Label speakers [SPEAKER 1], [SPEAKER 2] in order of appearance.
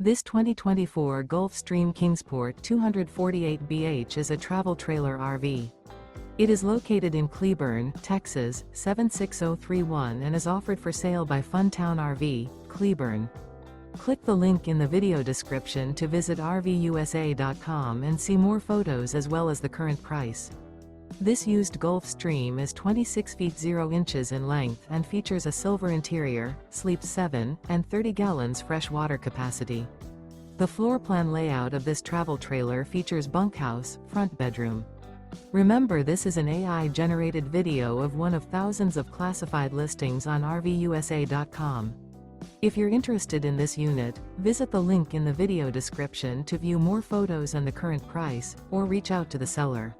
[SPEAKER 1] This 2024 Gulf Stream Kingsport 248BH is a travel trailer RV. It is located in Cleburne, Texas, 76031 and is offered for sale by Funtown RV, Cleburne. Click the link in the video description to visit RVUSA.com and see more photos as well as the current price. This used Gulf Stream is 26 feet 0 inches in length and features a silver interior, sleeps 7, and 30 gallons fresh water capacity. The floor plan layout of this travel trailer features bunkhouse, front bedroom. Remember, this is an AI-generated video of one of thousands of classified listings on RVUSA.com. If you're interested in this unit, visit the link in the video description to view more photos and the current price, or reach out to the seller.